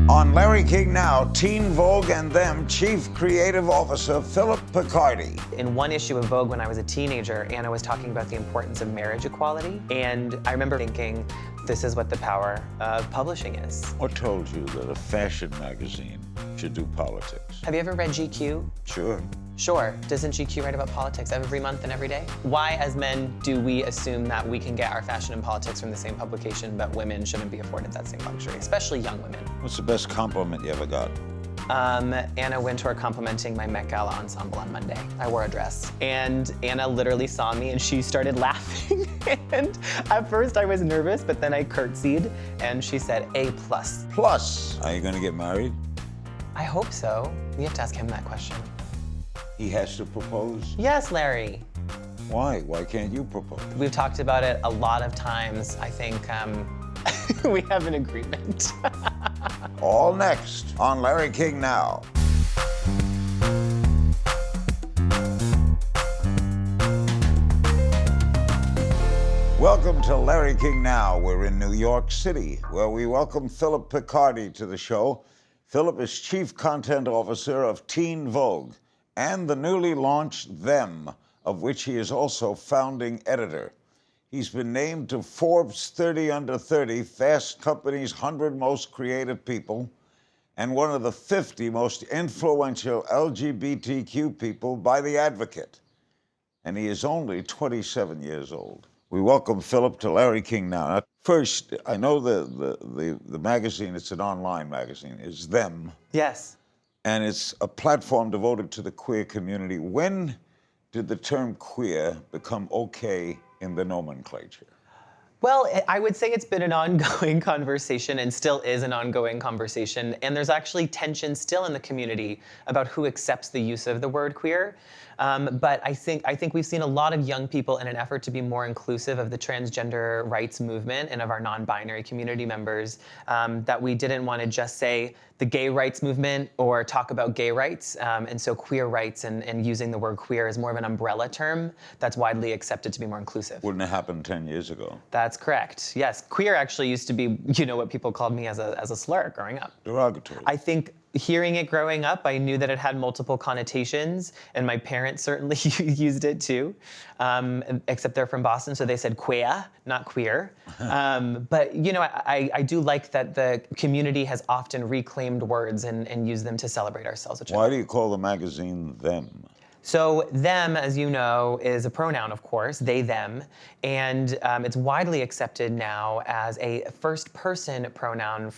On Larry King Now, Teen Vogue and Them Chief Creative Officer Phillip Picardi. In one issue of Vogue when I was a teenager, Anna was talking about the importance of marriage equality. And I remember thinking, this is what the power of publishing is. What told you that a fashion magazine should do politics? Have you ever read GQ? Sure. Sure. Doesn't GQ write about politics every month and every day? Why, as men, do we assume that we can get our fashion and politics from the same publication, but women shouldn't be afforded that same luxury, especially young women? What's the best compliment you ever got? Anna Wintour complimenting my Met Gala ensemble on Monday. I wore a dress. And Anna literally saw me and she started laughing. And at first I was nervous, but then I curtsied and she said, A+. Plus, are you gonna get married? I hope so. We have to ask him that question. He has to propose? Yes, Larry. Why? Why can't you propose? We've talked about it a lot of times. I think we have an agreement. All next on Larry King Now. Welcome to Larry King Now. We're in New York City, where we welcome Phillip Picardi to the show. Phillip is Chief Content Officer of Teen Vogue and the newly launched Them, of which he is also founding editor. He's been named to Forbes 30 Under 30, Fast Company's 100 Most Creative People, and one of the 50 most influential LGBTQ people by The Advocate. And he is only 27 years old. We welcome Phillip to Larry King Now. First, I know the magazine, it's an online magazine, is Them. Yes. And it's a platform devoted to the queer community. When did the term queer become okay in the nomenclature? Well, I would say it's been an ongoing conversation and still is an ongoing conversation. And there's actually tension still in the community about who accepts the use of the word queer. But I think we've seen a lot of young people in an effort to be more inclusive of the transgender rights movement and of our non-binary community members, that we didn't want to just say the gay rights movement or talk about gay rights. And so queer rights and using the word queer is more of an umbrella term that's widely accepted to be more inclusive. Wouldn't have happened 10 years ago. That's correct. Yes, queer actually used to be, what people called me as a slur growing up. Derogatory. I think hearing it growing up, I knew that it had multiple connotations, and my parents certainly used it too, except they're from Boston, so they said queer, not queer. But I do like that the community has often reclaimed words and used them to celebrate ourselves. Why do you call the magazine Them? So them, as you know, is a pronoun, of course, they, them, and it's widely accepted now as a first-person pronoun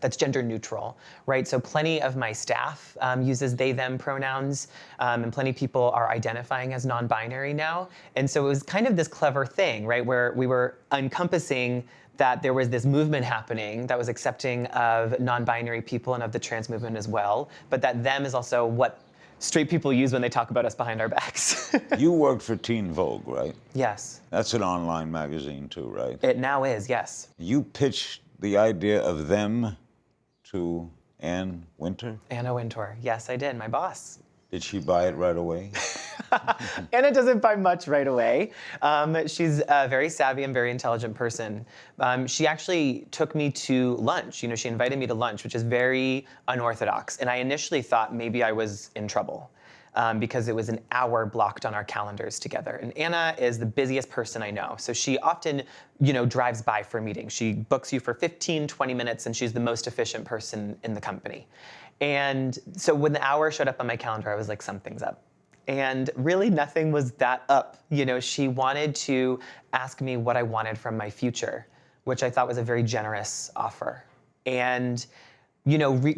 that's gender neutral, right? So plenty of my staff uses they, them pronouns, and plenty of people are identifying as non-binary now. And so it was kind of this clever thing, right, where we were encompassing that there was this movement happening that was accepting of non-binary people and of the trans movement as well, but that them is also what straight people use when they talk about us behind our backs. You worked for Teen Vogue, right? Yes. That's an online magazine too, right? It now is, yes. You pitched the idea of Them to Anna Wintour? Anna Wintour, yes, I did, my boss. Did she buy it right away? Anna doesn't buy much right away. She's a very savvy and very intelligent person. She actually took me to lunch. She invited me to lunch, which is very unorthodox. And I initially thought maybe I was in trouble because it was an hour blocked on our calendars together. And Anna is the busiest person I know. So she often, drives by for meetings. She books you for 15, 20 minutes, and she's the most efficient person in the company. And so when the hour showed up on my calendar, I was like, something's up. And really nothing was that up. She wanted to ask me what I wanted from my future, which I thought was a very generous offer. And,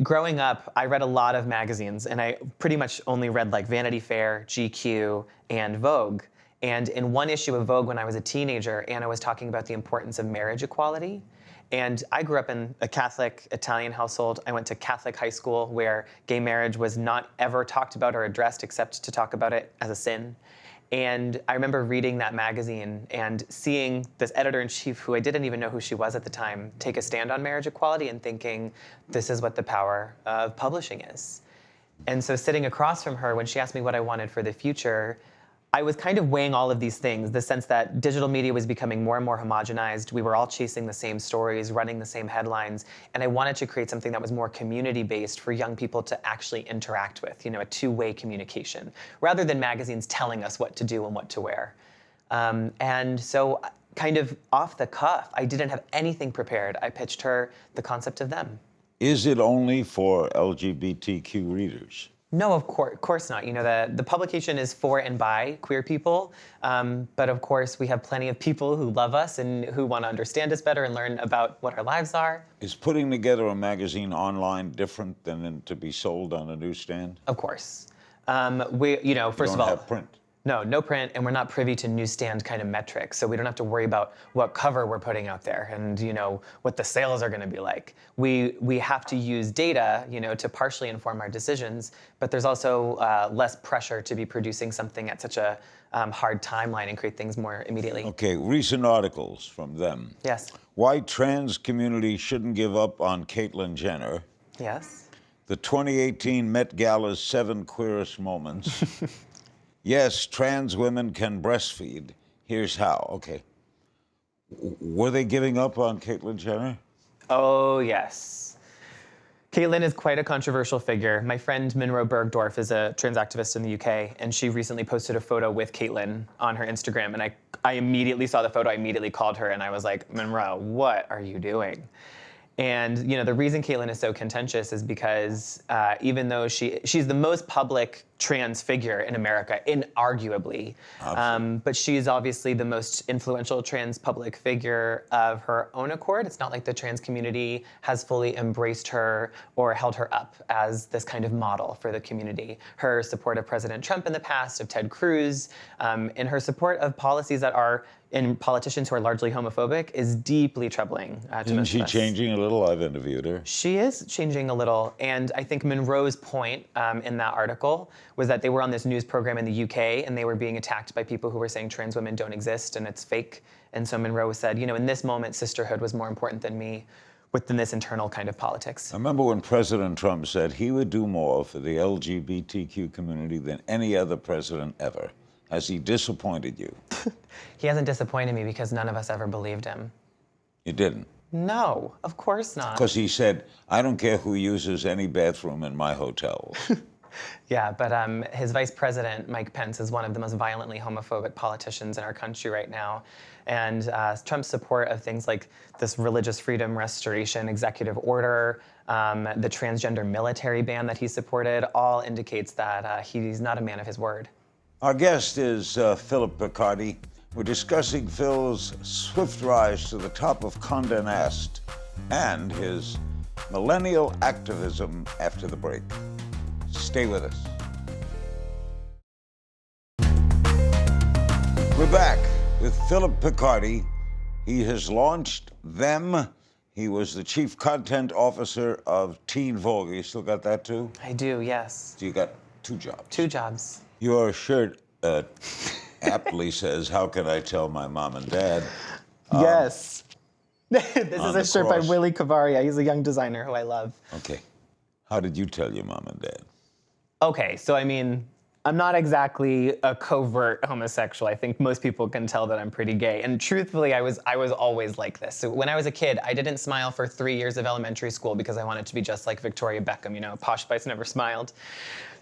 growing up, I read a lot of magazines, and I pretty much only read like Vanity Fair, GQ, and Vogue. And in one issue of Vogue when I was a teenager, Anna was talking about the importance of marriage equality. And I grew up in a Catholic Italian household. I went to Catholic high school where gay marriage was not ever talked about or addressed except to talk about it as a sin. And I remember reading that magazine and seeing this editor-in-chief, who I didn't even know who she was at the time, take a stand on marriage equality and thinking, this is what the power of publishing is. And so sitting across from her, when she asked me what I wanted for the future, I was kind of weighing all of these things, the sense that digital media was becoming more and more homogenized. We were all chasing the same stories, running the same headlines, and I wanted to create something that was more community-based for young people to actually interact with, a two-way communication, rather than magazines telling us what to do and what to wear. And so, kind of off the cuff, I didn't have anything prepared. I pitched her the concept of them. Is it only for LGBTQ readers? No, of course not. The publication is for and by queer people, but of course we have plenty of people who love us and who want to understand us better and learn about what our lives are. Is putting together a magazine online different than to be sold on a newsstand? Of course. First you of don't all, have print. No print, and we're not privy to newsstand kind of metrics, so we don't have to worry about what cover we're putting out there and what the sales are going to be like. We have to use data, to partially inform our decisions, but there's also less pressure to be producing something at such a hard timeline and create things more immediately. Okay, recent articles from them. Yes. Why trans community shouldn't give up on Caitlyn Jenner. Yes. The 2018 Met Gala's 7 queerest moments. Yes, trans women can breastfeed. Here's how. Okay. Were they giving up on Caitlyn Jenner? Oh, yes. Caitlyn is quite a controversial figure. My friend Monroe Bergdorf is a trans activist in the UK, and she recently posted a photo with Caitlyn on her Instagram, and I immediately saw the photo, I immediately called her, and I was like, Monroe, what are you doing? And the reason Caitlyn is so contentious is because even though she's the most public trans figure in America, inarguably, but she's obviously the most influential trans public figure of her own accord. It's not like the trans community has fully embraced her or held her up as this kind of model for the community. Her support of President Trump in the past, of Ted Cruz, and her support of policies that are in politicians who are largely homophobic is deeply troubling to Isn't most she of us. changing a little? I've interviewed her. She is changing a little, and I think Monroe's point in that article was that they were on this news program in the UK and they were being attacked by people who were saying trans women don't exist and it's fake. And so Monroe said, in this moment, sisterhood was more important than me within this internal kind of politics. I remember when President Trump said he would do more for the LGBTQ community than any other president ever. Has he disappointed you? He hasn't disappointed me because none of us ever believed him. You didn't? No, of course not. Because he said, I don't care who uses any bathroom in my hotel. Yeah, but his vice president, Mike Pence, is one of the most violently homophobic politicians in our country right now. And Trump's support of things like this religious freedom restoration executive order, the transgender military ban that he supported, all indicates that he's not a man of his word. Our guest is Phillip Picardi. We're discussing Phil's swift rise to the top of Conde Nast and his millennial activism after the break. Stay with us. We're back with Phillip Picardi. He has launched Them. He was the chief content officer of Teen Vogue. You still got that too? I do, yes. So you got 2 jobs. 2 jobs. Your shirt aptly says, how can I tell my mom and dad? Yes. This is a shirt by cross. Willie Cavaria. He's a young designer who I love. Okay. How did you tell your mom and dad? Okay, so I'm not exactly a covert homosexual. I think most people can tell that I'm pretty gay. And truthfully, I was always like this. So when I was a kid, I didn't smile for 3 years of elementary school because I wanted to be just like Victoria Beckham, Posh Spice never smiled.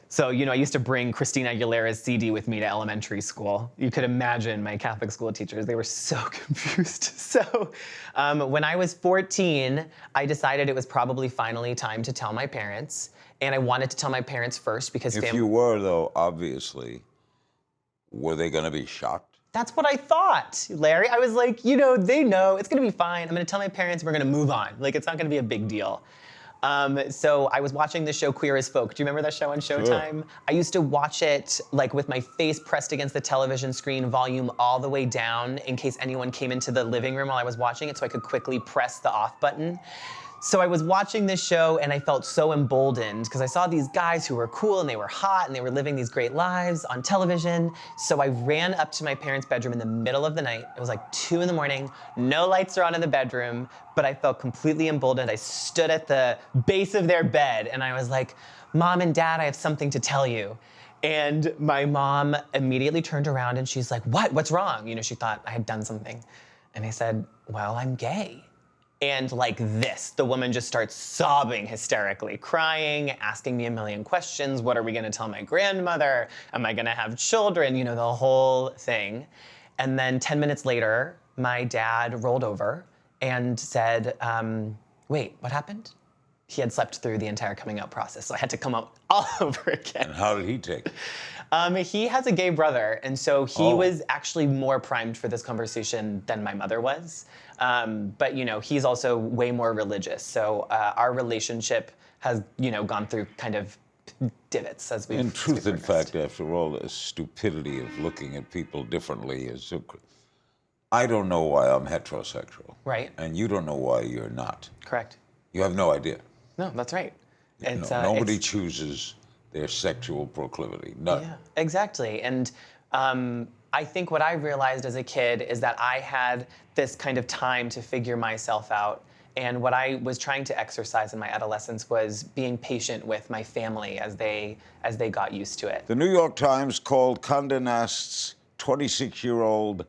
So, I used to bring Christina Aguilera's CD with me to elementary school. You could imagine my Catholic school teachers, they were so confused. So when I was 14, I decided it was probably finally time to tell my parents. And I wanted to tell my parents first because If you were, though, obviously, were they going to be shocked? That's what I thought, Larry. I was like, they know, it's gonna be fine. I'm gonna tell my parents we're gonna move on. Like, it's not gonna be a big deal. So I was watching the show Queer as Folk. Do you remember that show on Showtime? Sure. I used to watch it like with my face pressed against the television screen, volume all the way down in case anyone came into the living room while I was watching it so I could quickly press the off button. So I was watching this show and I felt so emboldened because I saw these guys who were cool and they were hot and they were living these great lives on television. So I ran up to my parents' bedroom in the middle of the night. It was like 2 in the morning, no lights are on in the bedroom, but I felt completely emboldened. I stood at the base of their bed and I was like, Mom and Dad, I have something to tell you. And my mom immediately turned around and she's like, what? What's wrong? You know, she thought I had done something. And I said, well, I'm gay. And like this, the woman just starts sobbing hysterically, crying, asking me a million questions. What are we gonna tell my grandmother? Am I gonna have children? You know, the whole thing. And then 10 minutes later, my dad rolled over and said, wait, what happened? He had slept through the entire coming out process, so I had to come out all over again. And how did he take it? He has a gay brother, and so he was actually more primed for this conversation than my mother was. But you know, he's also way more religious, so our relationship has, you know, gone through kind of divots as we've. In truth, in fact, after all the stupidity of looking at people differently, I don't know why I'm heterosexual. Right. And you don't know why you're not. Correct. You have no idea. No, that's right. It's, nobody chooses their sexual proclivity. None. Yeah, exactly. And I think what I realized as a kid is that I had this kind of time to figure myself out. And what I was trying to exercise in my adolescence was being patient with my family as they got used to it. The New York Times called Conde Nast's 26-year-old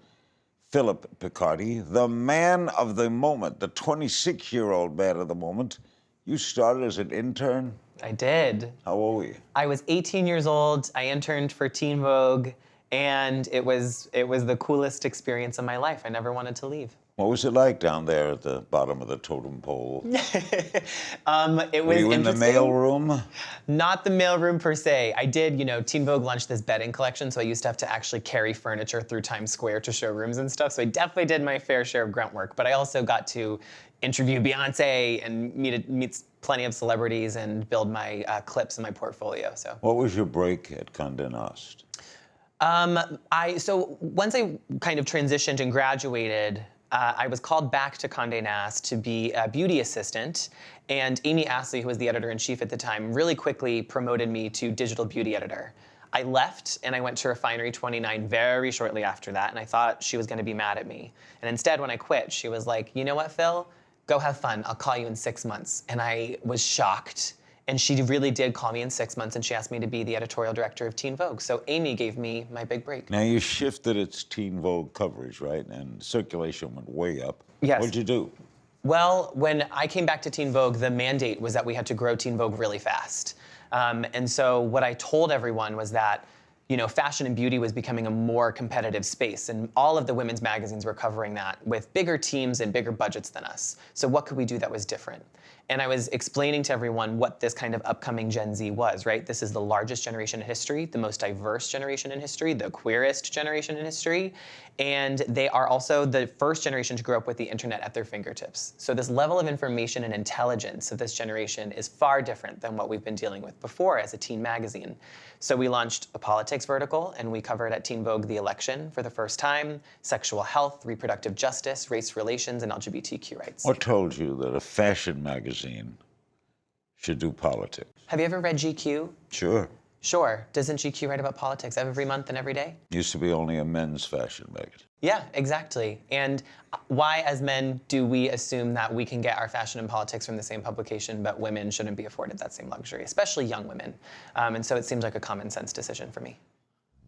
Phillip Picardi the man of the moment, the 26-year-old man of the moment. You started as an intern? I did. How old were you? I was 18 years old. I interned for Teen Vogue, and it was the coolest experience of my life. I never wanted to leave. What was it like down there at the bottom of the totem pole? It was Were you in the mail room? Not the mail room per se. I did, you know, Teen Vogue launched this bedding collection, so I used to have to actually carry furniture through Times Square to showrooms and stuff. So I definitely did my fair share of grunt work, but I also got to interview Beyonce and meet plenty of celebrities and build my clips in my portfolio. So. What was your break at Conde Nast? So once I kind of transitioned and graduated, I was called back to Conde Nast to be a beauty assistant, and Amy Astley, who was the editor-in-chief at the time, really quickly promoted me to digital beauty editor. I left and I went to Refinery 29 very shortly after that, and I thought she was gonna be mad at me. And instead, when I quit, she was like, you know what, Phil? Go have fun, I'll call you in 6 months. And I was shocked. And she really did call me in 6 months, and she asked me to be the editorial director of Teen Vogue. So Amy gave me my big break. Now you shifted its Teen Vogue coverage, right? And circulation went way up. Yes. What'd you do? Well, when I came back to Teen Vogue, the mandate was that we had to grow Teen Vogue really fast. And so what I told everyone was that, you know, fashion and beauty was becoming a more competitive space, and all of the women's magazines were covering that with bigger teams and bigger budgets than us. So what could we do that was different? And I was explaining to everyone what this kind of upcoming Gen Z was, right? This is the largest generation in history, the most diverse generation in history, the queerest generation in history, and they are also the first generation to grow up with the internet at their fingertips. So this level of information and intelligence of this generation is far different than what we've been dealing with before as a teen magazine. So we launched a politics vertical, and we covered at Teen Vogue the election for the first time, sexual health, reproductive justice, race relations, and LGBTQ rights. What told you that a fashion magazine should do politics? Have you ever read GQ? Sure. Sure. Doesn't GQ write about politics every month and every day? Used to be only a men's fashion magazine. Yeah, exactly. And why, as men, do we assume that we can get our fashion and politics from the same publication, but women shouldn't be afforded that same luxury, especially young women? And so it seems like a common sense decision for me.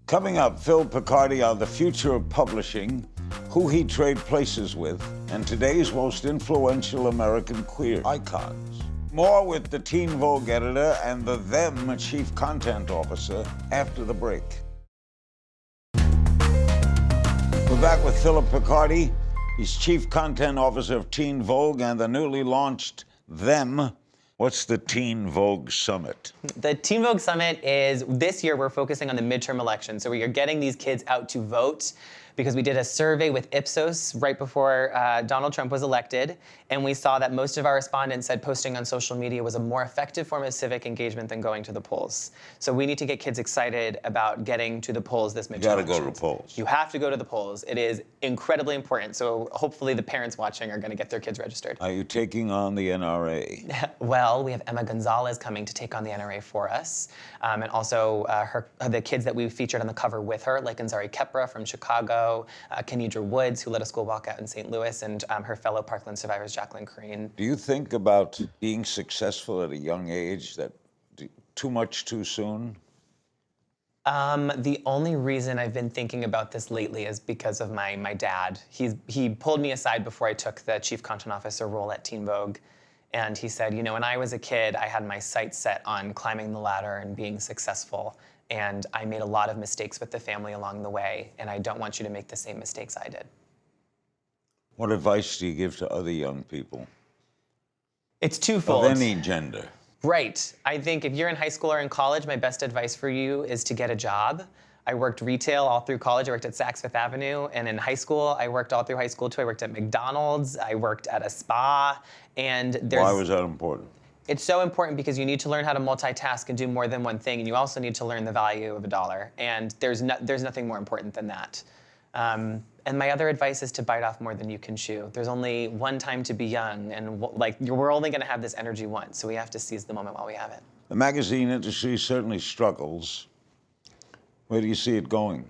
Coming up, Phil Picardi on the future of publishing, who he trade places with, and today's most influential American queer icons. More with the Teen Vogue editor and the Them chief content officer after the break. We're back with Phillip Picardi. He's chief content officer of Teen Vogue and the newly launched Them. What's the Teen Vogue Summit? The Teen Vogue Summit is, this year we're focusing on the midterm election. So we are getting these kids out to vote because we did a survey with Ipsos right before Donald Trump was elected, and we saw that most of our respondents said posting on social media was a more effective form of civic engagement than going to the polls. So we need to get kids excited about getting to the polls this midterm. You gotta go to the polls. You have to go to the polls. It is incredibly important. So hopefully the parents watching are gonna get their kids registered. Are you taking on the NRA? Well, we have Emma Gonzalez coming to take on the NRA for us. And also the kids that we featured on the cover with her, like Anzari Kepra from Chicago, Kenidra Woods, who led a school walkout in St. Louis, and her fellow Parkland survivors, Jacqueline Crane. Do you think about being successful at a young age, that too much too soon? The only reason I've been thinking about this lately is because of my dad. He pulled me aside before I took the Chief Content Officer role at Teen Vogue. And he said, you know, when I was a kid, I had my sights set on climbing the ladder and being successful. And I made a lot of mistakes with the family along the way. And I don't want you to make the same mistakes I did. What advice do you give to other young people? It's twofold. Of any gender. Right. I think if you're in high school or in college, my best advice for you is to get a job. I worked retail all through college. I worked at Saks Fifth Avenue. And in high school, I worked all through high school too. I worked at McDonald's. I worked at a spa. And Why was that important? It's so important because you need to learn how to multitask and do more than one thing. And you also need to learn the value of a dollar. And there's nothing more important than that. And my other advice is to bite off more than you can chew. There's only one time to be young, and we're only going to have this energy once, so we have to seize the moment while we have it. The magazine industry certainly struggles. Where do you see it going?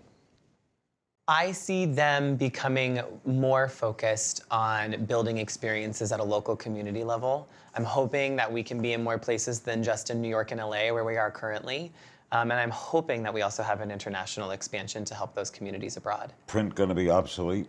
I see them becoming more focused on building experiences at a local community level. I'm hoping that we can be in more places than just in New York and LA, where we are currently. And I'm hoping that we also have an international expansion to help those communities abroad. Print going to be obsolete?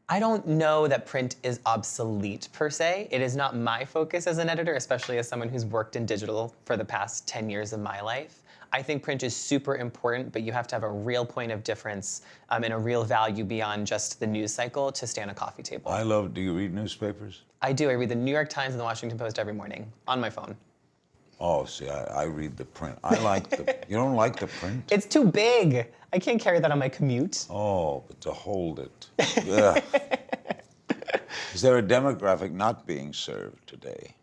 I don't know that print is obsolete per se. It is not my focus as an editor, especially as someone who's worked in digital for the past 10 years of my life. I think print is super important, but you have to have a real point of difference and a real value beyond just the news cycle to stay on a coffee table. Do you read newspapers? I do. I read the New York Times and the Washington Post every morning on my phone. Oh, see, I read the print. I like the, you don't like the print? It's too big. I can't carry that on my commute. Oh, but to hold it. Yeah. Is there a demographic not being served today?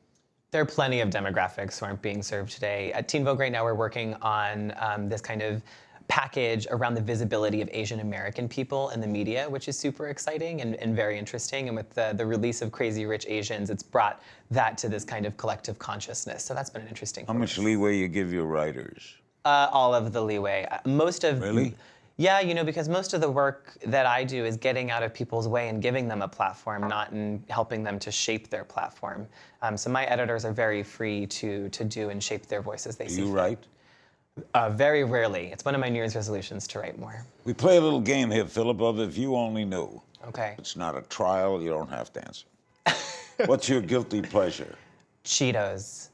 There are plenty of demographics who aren't being served today. At Teen Vogue right now, we're working on this kind of package around the visibility of Asian American people in the media, which is super exciting and very interesting. And with the release of Crazy Rich Asians, it's brought that to this kind of collective consciousness. So that's been an interesting How much leeway you give your writers? All of the leeway. Really? Yeah, you know, because most of the work that I do is getting out of people's way and giving them a platform, not in helping them to shape their platform. So my editors are very free to do and shape their voices they see. Do you write? Very rarely. It's one of my New Year's resolutions to write more. We play a little game here, Phillip, of If You Only Knew. Okay. It's not a trial, you don't have to answer. What's your guilty pleasure? Cheetos.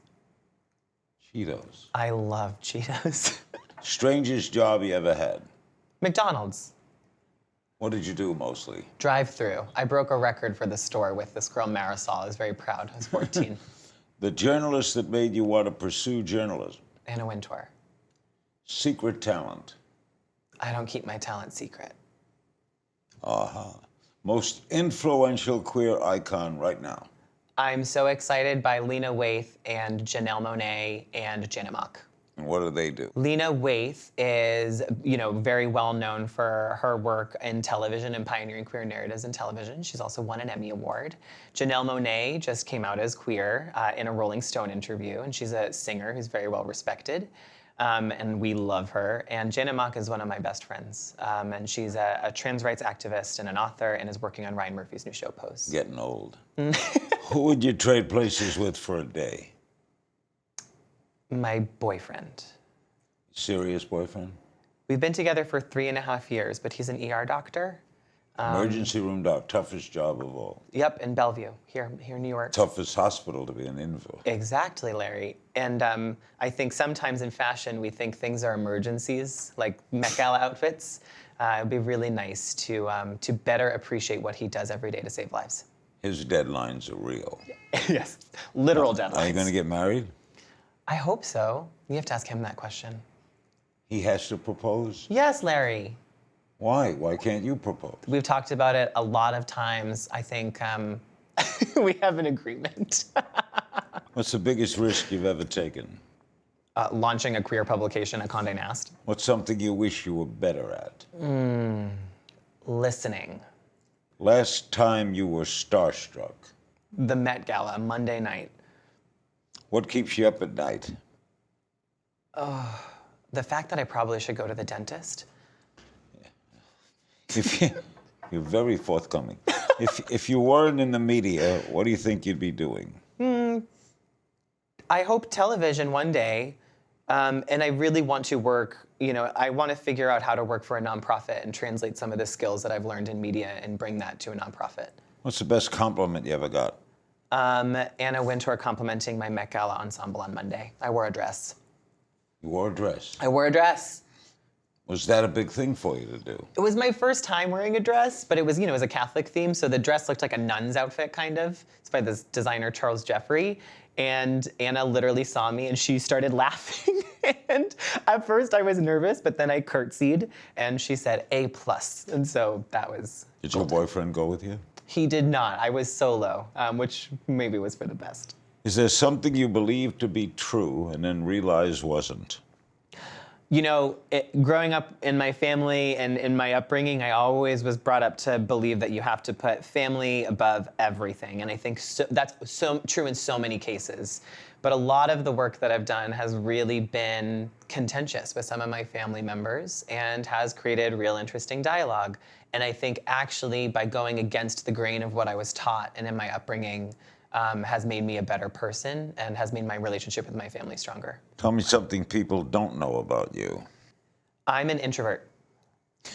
Cheetos. I love Cheetos. Strangest job you ever had? McDonald's. What did you do mostly? Drive-through. I broke a record for the store with this girl Marisol. I was very proud. I was 14. The journalist that made you want to pursue journalism? Anna Wintour. Secret talent? I don't keep my talent secret. Most influential queer icon right now? I'm so excited by Lena Waithe and Janelle Monáe and Janet Mock. And what do they do? Lena Waithe is, you know, very well known for her work in television and pioneering queer narratives in television. She's also won an Emmy Award. Janelle Monáe just came out as queer in a Rolling Stone interview, and she's a singer who's very well respected. And we love her. And Janet Mock is one of my best friends. And she's a trans rights activist and an author and is working on Ryan Murphy's new show, Pose. Getting old. Who would you trade places with for a day? My boyfriend. Serious boyfriend? We've been together for 3.5 years, but he's an ER doctor. Emergency room doc, toughest job of all. Yep, in Bellevue, here in New York. Toughest hospital to be an invalid. Exactly, Larry. And I think sometimes in fashion, we think things are emergencies, like Met Gala outfits. It'd be really nice to better appreciate what he does every day to save lives. His deadlines are real. Yes, literal deadlines. Are you going to get married? I hope so. You have to ask him that question. He has to propose? Yes, Larry. Why? Why can't you propose? We've talked about it a lot of times. I think we have an agreement. What's the biggest risk you've ever taken? Launching a queer publication at Conde Nast. What's something you wish you were better at? Listening. Last time you were starstruck? The Met Gala, Monday night. What keeps you up at night? The fact that I probably should go to the dentist. You're very forthcoming. If you weren't in the media, what do you think you'd be doing? I hope television one day And I really want to work, I want to figure out how to work for a nonprofit and translate some of the skills that I've learned in media and bring that to a nonprofit. What's the best compliment you ever got? Anna Wintour complimenting my Met Gala ensemble on Monday. I wore a dress. You wore a dress. I wore a dress. Was that a big thing for you to do? It was my first time wearing a dress, but it was, it was a Catholic theme, so the dress looked like a nun's outfit, kind of. It's by this designer, Charles Jeffrey. And Anna literally saw me and she started laughing. And at first I was nervous, but then I curtsied and she said A+. And so that was... Did your boyfriend go with you? He did not. I was solo, which maybe was for the best. Is there something you believed to be true and then realized wasn't? Growing up in my family and in my upbringing, I always was brought up to believe that you have to put family above everything. And I think that's so true in so many cases. But a lot of the work that I've done has really been contentious with some of my family members and has created real interesting dialogue. And I think actually by going against the grain of what I was taught and in my upbringing, has made me a better person and has made my relationship with my family stronger. Tell me something people don't know about you. I'm an introvert.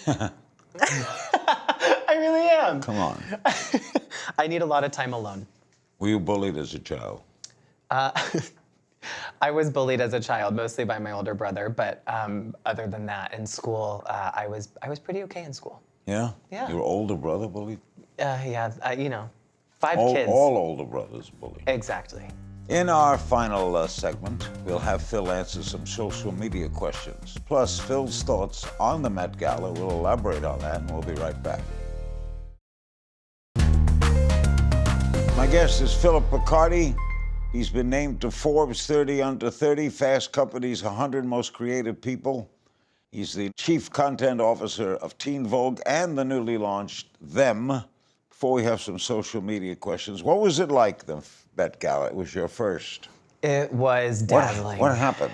I really am. Come on. I need a lot of time alone. Were you bullied as a child? I was bullied as a child, mostly by my older brother, but other than that, in school, I was pretty okay in school. Yeah? Yeah. Your older brother bullied? Yeah, 5 kids. All older brothers bully. Exactly. In our final segment, we'll have Phil answer some social media questions. Plus, Phil's thoughts on the Met Gala. We'll elaborate on that, and we'll be right back. My guest is Phillip Picardi. He's been named to Forbes 30 Under 30, Fast Company's 100 Most Creative People. He's the Chief Content Officer of Teen Vogue and the newly launched Them. Before we have some social media questions, what was it like, the Met Gala? It was your first. It was dazzling. What happened?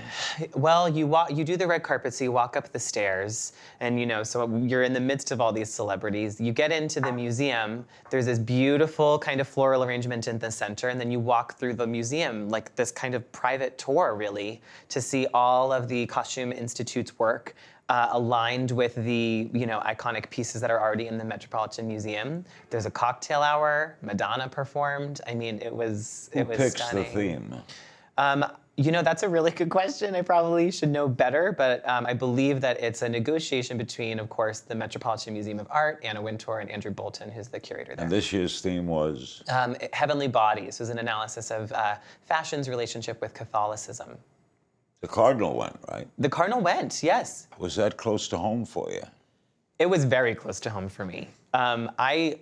Well, you do the red carpet, so you walk up the stairs, and so you're in the midst of all these celebrities. You get into the museum. There's this beautiful kind of floral arrangement in the center, and then you walk through the museum, like this kind of private tour, really, to see all of the Costume Institute's work. Aligned with the iconic pieces that are already in the Metropolitan Museum. There's a cocktail hour. Madonna performed. I mean, it was Who picks stunning. the theme? That's a really good question. I probably should know better, but I believe that it's a negotiation between, of course, the Metropolitan Museum of Art, Anna Wintour, and Andrew Bolton, who's the curator there. And this year's theme was? Heavenly Bodies was an analysis of fashion's relationship with Catholicism. The Cardinal went, right? The Cardinal went, yes. Was that close to home for you? It was very close to home for me. I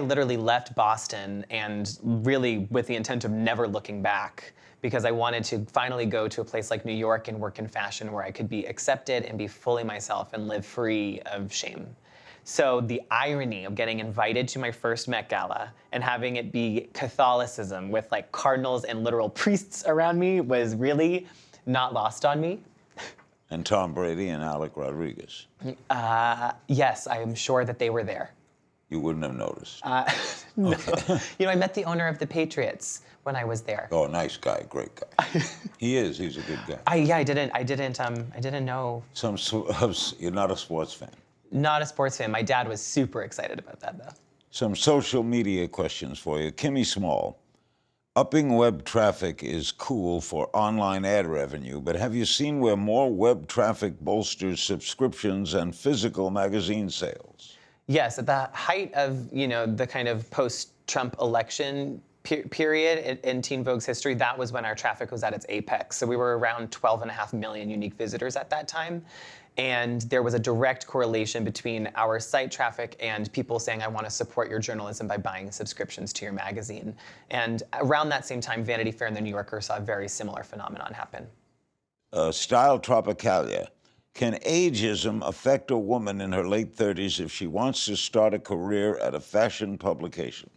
literally left Boston and really with the intent of never looking back because I wanted to finally go to a place like New York and work in fashion where I could be accepted and be fully myself and live free of shame. So the irony of getting invited to my first Met Gala and having it be Catholicism with like cardinals and literal priests around me was really not lost on me. And Tom Brady and Alec Rodriguez. Yes, I am sure that they were there. You wouldn't have noticed. No. Okay. I met the owner of the Patriots when I was there. Oh, nice guy, great guy. He's a good guy. I didn't know. You're not a sports fan. Not a sports fan. My dad was super excited about that though. Some social media questions for you. Kimmy Small. Upping web traffic is cool for online ad revenue, but have you seen where more web traffic bolsters subscriptions and physical magazine sales? Yes, at the height of, the kind of post-Trump election period in Teen Vogue's history, that was when our traffic was at its apex. So we were around 12.5 million unique visitors at that time. And there was a direct correlation between our site traffic and people saying, I want to support your journalism by buying subscriptions to your magazine. And around that same time, Vanity Fair and The New Yorker saw a very similar phenomenon happen. Style Tropicalia. Can ageism affect a woman in her late 30s if she wants to start a career at a fashion publication?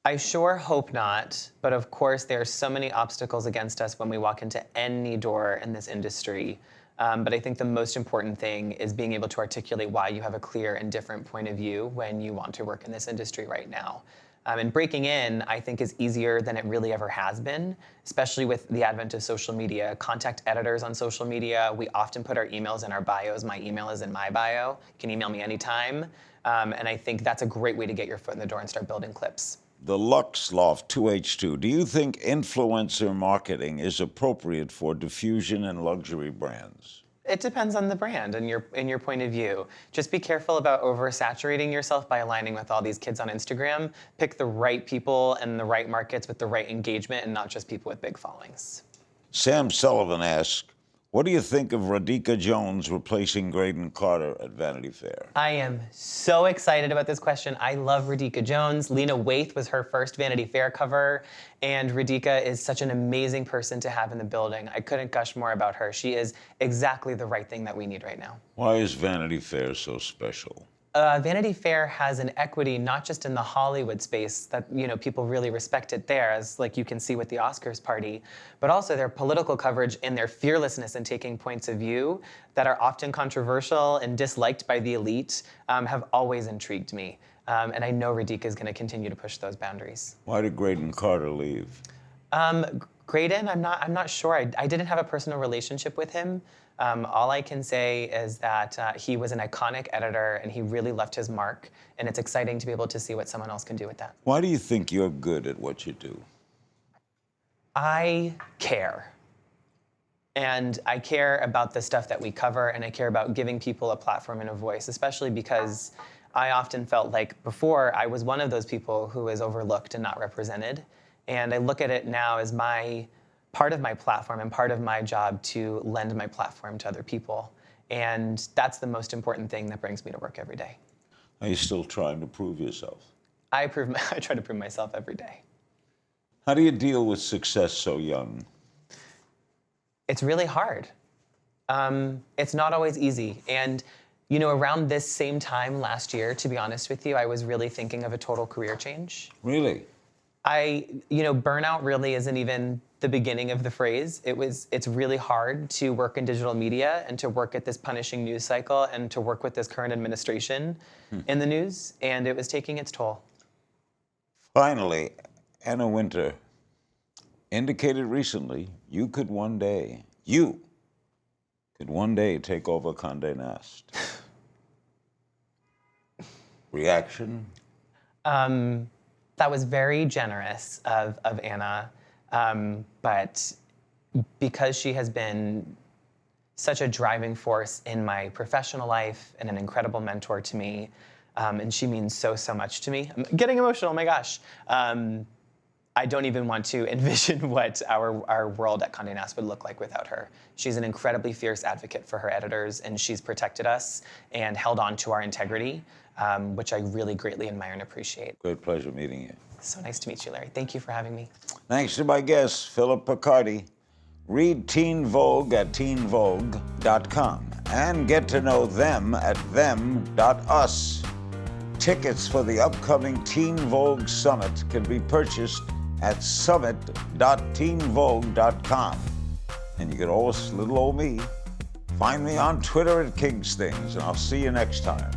I sure hope not, but of course there are so many obstacles against us when we walk into any door in this industry. But I think the most important thing is being able to articulate why you have a clear and different point of view when you want to work in this industry right now. And breaking in, I think, is easier than it really ever has been, especially with the advent of social media. Contact editors on social media. We often put our emails in our bios. My email is in my bio. You can email me anytime. And I think that's a great way to get your foot in the door and start building clips. The Lux Loft 2H2, do you think influencer marketing is appropriate for diffusion and luxury brands? It depends on the brand and your point of view. Just be careful about oversaturating yourself by aligning with all these kids on Instagram. Pick the right people and the right markets with the right engagement and not just people with big followings. Sam Sullivan asks, what do you think of Radhika Jones replacing Graydon Carter at Vanity Fair? I am so excited about this question. I love Radhika Jones. Lena Waithe was her first Vanity Fair cover, and Radhika is such an amazing person to have in the building. I couldn't gush more about her. She is exactly the right thing that we need right now. Why is Vanity Fair so special? Vanity Fair has an equity not just in the Hollywood space that people really respect it there, as like you can see with the Oscars party, but also their political coverage and their fearlessness in taking points of view that are often controversial and disliked by the elite have always intrigued me. And I know Radhika is going to continue to push those boundaries. Why did Graydon Carter leave? Graydon, I'm not sure. I didn't have a personal relationship with him. All I can say is that he was an iconic editor and he really left his mark, and it's exciting to be able to see what someone else can do with that. Why do you think you're good at what you do? I care. And I care about the stuff that we cover, and I care about giving people a platform and a voice, especially because I often felt like before I was one of those people who was overlooked and not represented. And I look at it now as part of my platform and part of my job to lend my platform to other people. And that's the most important thing that brings me to work every day. Are you still trying to prove yourself? I try to prove myself every day. How do you deal with success so young? It's really hard. It's not always easy. And around this same time last year, to be honest with you, I was really thinking of a total career change. Really? Burnout really isn't even the beginning of the phrase. It's really hard to work in digital media and to work at this punishing news cycle and to work with this current administration in the news, and it was taking its toll. Finally, Anna Wintour indicated recently you could one day take over Conde Nast. Reaction? That was very generous of Anna, but because she has been such a driving force in my professional life and an incredible mentor to me, and she means so much to me. I'm getting emotional, oh my gosh. I don't even want to envision what our world at Conde Nast would look like without her. She's an incredibly fierce advocate for her editors, and she's protected us and held on to our integrity, which I really greatly admire and appreciate. Great pleasure meeting you. So nice to meet you, Larry. Thank you for having me. Thanks to my guest, Phillip Picardi. Read Teen Vogue at teenvogue.com and get to know them at them.us. Tickets for the upcoming Teen Vogue Summit can be purchased at summit.teenvogue.com. And you can always, little old me, find me on Twitter at Kingstings, and I'll see you next time.